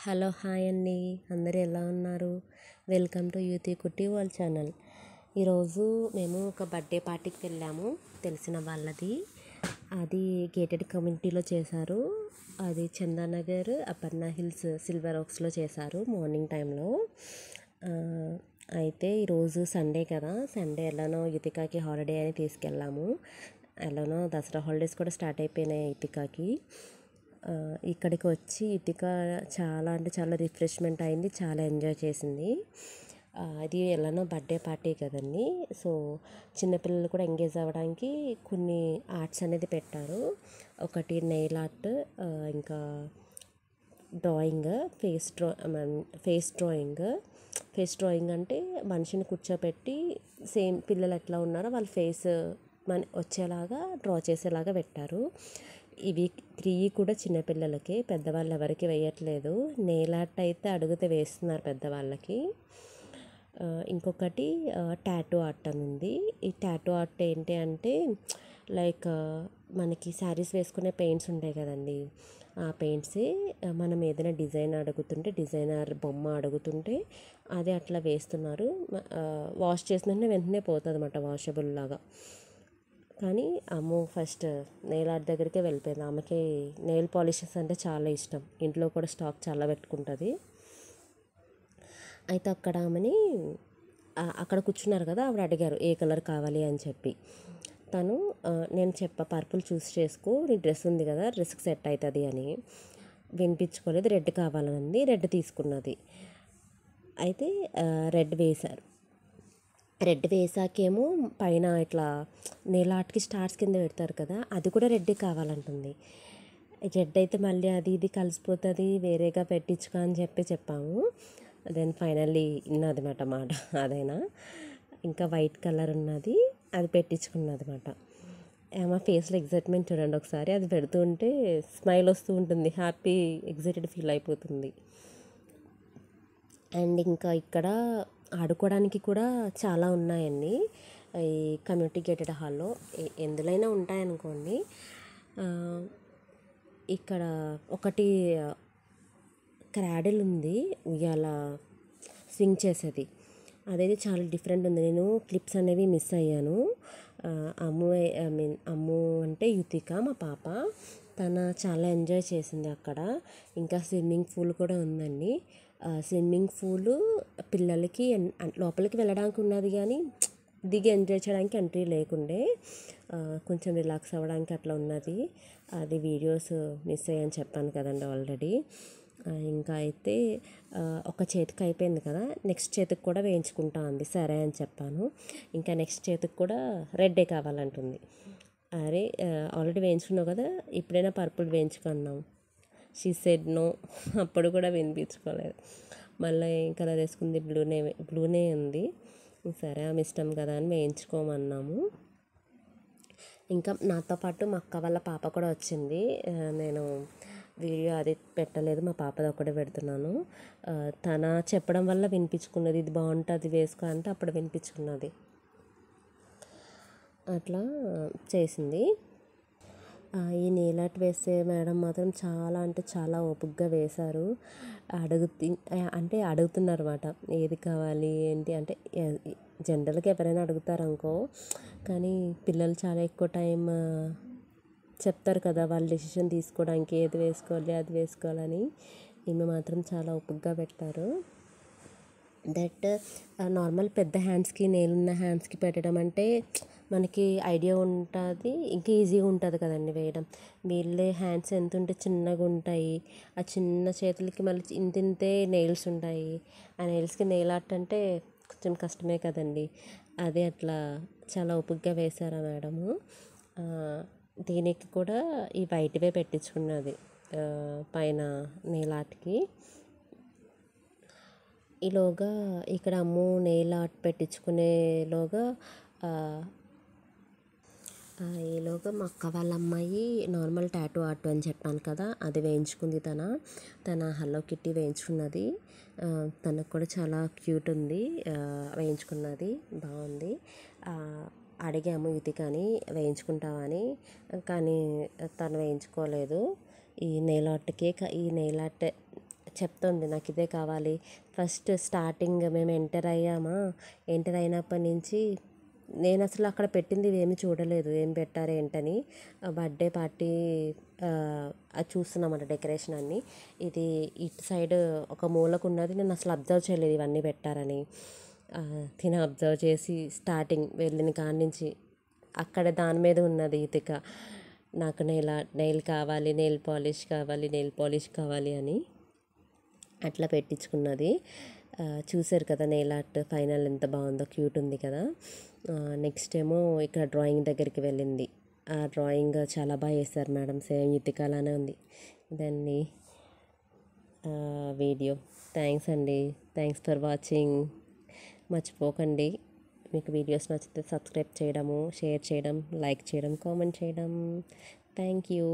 Hello hi అండి, అందరూ ఎలా ఉన్నారు? వెల్కమ్ టు యూతి కుట్టి వరల్డ్ ఛానల్. ఈరోజు మేము ఒక బర్త్డే పార్టీకి వెళ్ళాము, తెలిసిన వాళ్ళది. అది గేటెడ్ కమ్యూనిటీలో చేశారు. అది చందానగర్ అపర్ణ హిల్స్ సిల్వర్ ఓక్స్లో చేశారు మార్నింగ్ టైంలో. అయితే ఈరోజు సండే కదా, సండే ఎలానో యుతికాకి హాలిడే అని తీసుకెళ్ళాము. ఎలానో దసరా హాలిడేస్ కూడా స్టార్ట్ అయిపోయినాయి యుతికాకి. ఇక్కడికి వచ్చి యుతిక చాలా అంటే చాలా రిఫ్రెష్మెంట్ అయింది, చాలా ఎంజాయ్ చేసింది. అది ఎలానో బర్త్డే పార్టీ కదండి, సో చిన్నపిల్లలు కూడా ఎంగేజ్ అవ్వడానికి కొన్ని ఆర్ట్స్ అనేది పెట్టారు. ఒకటి నెయిల్ ఆర్ట్, ఇంకా డ్రాయింగ్, ఫేస్ డ్రాయింగ్ అంటే మనిషిని కూర్చోపెట్టి సేమ్ పిల్లలు ఎట్లా ఉన్నారో వాళ్ళ ఫేస్ వచ్చేలాగా డ్రా చేసేలాగా పెట్టారు. ఇవి 3 కూడా చిన్నపిల్లలకి, పెద్దవాళ్ళు ఎవరికి వేయట్లేదు. నెయిల్ ఆర్ట్ అయితే అడిగితే వేస్తున్నారు పెద్దవాళ్ళకి. ఇంకొకటి టాటూ ఆర్ట్ అని ఉంది. ఈ టాటూ ఆర్ట్ ఏంటి అంటే లైక్ మనకి శారీస్ వేసుకునే పెయింట్స్ ఉంటాయి కదండి, ఆ పెయింట్సే మనం ఏదైనా డిజైనర్ బొమ్మ అడుగుతుంటే అది అట్లా వేస్తున్నారు. వాష్ చేసిన వెంటనే పోతుంది అన్నమాట, వాషబుల్ లాగా. కానీ అమ్ము ఫస్ట్ నెయిల్ ఆర్ట్ దగ్గరికే వెళ్ళిపోయింది. ఆమెకి నెయిల్ పాలిషెస్ అంటే చాలా ఇష్టం, ఇంట్లో కూడా స్టాక్ చాలా పెట్టుకుంటుంది. అయితే అక్కడ కూర్చున్నారు కదా, ఆవిడ అడిగారు ఏ కలర్ కావాలి అని చెప్పి. తను నేను పర్పుల్ చూస్ చేసుకో, నీ డ్రెస్ ఉంది కదా, డ్రెస్కి సెట్ అవుతుంది అని. వినిపించుకోలేదు, రెడ్ కావాలనుంది, రెడ్ తీసుకున్నది. అయితే రెడ్ వేసాకేమో పైన ఇట్లా నెయిల్ ఆర్ట్కి స్టార్స్ కింద పెడతారు కదా, అది కూడా రెడ్ కావాలంటుంది. రెడ్ అయితే మళ్ళీ అది ఇది కలిసిపోతుంది, వేరేగా పెట్టించుకో అని చెప్పాము. దెన్ ఫైనల్లీ ఉన్నది మాట అదైనా. ఇంకా వైట్ కలర్ ఉన్నది, అది పెట్టించుకున్నది మాట. మా ఫేస్లో ఎగ్జైట్మెంట్ చూడండి ఒకసారి, అది పెడుతూ ఉంటే స్మైల్ వస్తూ ఉంటుంది, హ్యాపీ ఎగ్జైటెడ్ ఫీల్ అయిపోతుంది. అండ్ ఇంకా ఇక్కడ ఆడుకోవడానికి కూడా చాలా ఉన్నాయండి ఈ కమ్యూనిటీ గేటెడ్ హాల్లో, ఎందులోనైనా ఉంటాయనుకోండి. ఇక్కడ ఒకటి క్రాడిల్ ఉంది, ఉయ్యాల స్వింగ్ చేసేది. అదైతే చాలా డిఫరెంట్ ఉంది. నేను క్లిప్స్ అనేవి మిస్ అయ్యాను. అమ్ము అంటే యుతిక మా పాప, తను చాలా ఎంజాయ్ చేసింది అక్కడ. ఇంకా స్విమ్మింగ్ పూల్ కూడా ఉందండి. స్విమ్మింగ్ పూలు పిల్లలకి లోపలికి వెళ్ళడానికి ఉన్నది, కానీ దిగి ఎంజాయ్ చేయడానికి ఎంట్రీ లేకుండే, కొంచెం రిలాక్స్ అవ్వడానికి అట్లా ఉన్నది. అది వీడియోస్ మిస్ అయ్యని చెప్పాను కదండి ఆల్రెడీ. ఇంకా అయితే ఒక చేతికి అయిపోయింది కదా, నెక్స్ట్ చేతికి కూడా వేయించుకుంటా అంది. సరే అని చెప్పాను. ఇంకా నెక్స్ట్ చేతికి కూడా రెడ్డే కావాలంటుంది. అరే ఆల్రెడీ వేయించుకున్నావు కదా, ఇప్పుడైనా పర్పుల్ వేయించుకున్నాం. షీ సెడ్ నో, అప్పుడు కూడా వినిపించుకోలేదు. మళ్ళీ ఏం కలర్ వేసుకుంది, బ్లూనే ఉంది. సరే ఆమె ఇష్టం కదా అని వేయించుకోమన్నాము. ఇంకా నాతో పాటు మా అక్క వాళ్ళ పాప కూడా వచ్చింది. నేను వీడియో అది పెట్టలేదు, మా పాపది ఒక్కడే పెడుతున్నాను. తన చెప్పడం వల్ల వినిపించుకున్నది, ఇది బాగుంటుంది వేసుకో అంటే అప్పుడు వినిపించుకున్నది. అట్లా చేసింది. ఈ నెయిల్ ఆర్ట్ వేసే మేడం మాత్రం చాలా అంటే చాలా ఓపికగా వేశారు. అడుగుతున్నారు అన్నమాట, ఏది కావాలి ఏంటి అంటే. జనరల్గా ఎవరైనా అడుగుతారు అనుకో, కానీ పిల్లలు చాలా ఎక్కువ టైం చెప్తారు కదా వాళ్ళు డెసిషన్ తీసుకోవడానికి, ఏది వేసుకోవాలి అది వేసుకోవాలని. ఈమె మాత్రం చాలా ఓపికగా పెట్టారు. దట్ నార్మల్ పెద్ద హ్యాండ్స్కి, నెయిల్ ఉన్న హ్యాండ్స్కి పెట్టడం అంటే మనకి ఐడియా ఉంటుంది, ఇంకా ఈజీగా ఉంటుంది కదండి వేయడం. వీళ్ళే హ్యాండ్స్ ఎంత ఉంటే చిన్నగా ఉంటాయి, ఆ చిన్న చేతులకి మళ్ళీ ఇంతింతే నెయిల్స్ ఉంటాయి. ఆ నెయిల్స్కి నెయిల్ ఆర్ట్ అంటే కొంచెం కష్టమే కదండి. అదే అట్లా చాలా ఓపికగా వేశారా మేడము. దీనికి కూడా ఈ వైట్వే పెట్టించుకున్నది పైన నెయిల్ ఆర్ట్కి. ఈలోగా ఇక్కడ అమ్ము నెయిల్ ఆర్ట్ పెట్టించుకునేలోగా మా అక్క వాళ్ళ అమ్మాయి నార్మల్ టాటూ ఆర్ట్ అని చెప్పాను కదా, అది వేయించుకుంది. తన హలో కిట్టి వేయించుకున్నది. తనకు కూడా చాలా క్యూట్ ఉంది, వేయించుకున్నది బాగుంది. అడిగాము యుతికని వేయించుకుంటావని, కానీ తను వేయించుకోలేదు. ఈ నెయిల్ ఆర్ట్ చెప్తుంది నాకు ఇదే కావాలి. ఫస్ట్ స్టార్టింగ్ మేము ఎంటర్ అయినప్పటి నుంచి నేను అసలు అక్కడ పెట్టింది ఏమి చూడలేదు, ఏం పెట్టారు ఏంటని. బర్త్డే పార్టీ అది చూస్తున్నామంట డెకరేషన్ అన్నీ. ఇది ఇటు సైడ్ ఒక మూలకు ఉన్నది, నేను అసలు అబ్జర్వ్ చేయలేదు ఇవన్నీ పెట్టారని. తిన అబ్జర్వ్ చేసి స్టార్టింగ్ వెళ్ళిన కాడి నుంచి అక్కడ దాని మీద ఉన్నది ఇతిక, నాకు నెయిల్ కావాలి, నెయిల్ పాలిష్ కావాలి అని అట్లా పెట్టించుకున్నది. చూసారు కదా నెయిల్ ఆర్ట్ ఫైనల్ ఎంత బాగుందో, క్యూట్ ఉంది కదా. నెక్స్ట్ ఏమో ఇక్కడ డ్రాయింగ్ దగ్గరికి వెళ్ళింది. ఆ డ్రాయింగ్ చాలా బాగా వేశారు మేడం, సేమ్ ఇతికలానే ఉంది. దాన్ని వీడియో. థ్యాంక్స్ అండి, థ్యాంక్స్ ఫర్ వాచింగ్. మర్చిపోకండి, మీకు వీడియోస్ నచ్చితే సబ్స్క్రైబ్ చేయడము, షేర్ చేయడం, లైక్ చేయడం, కామెంట్ చేయడం. Thank you.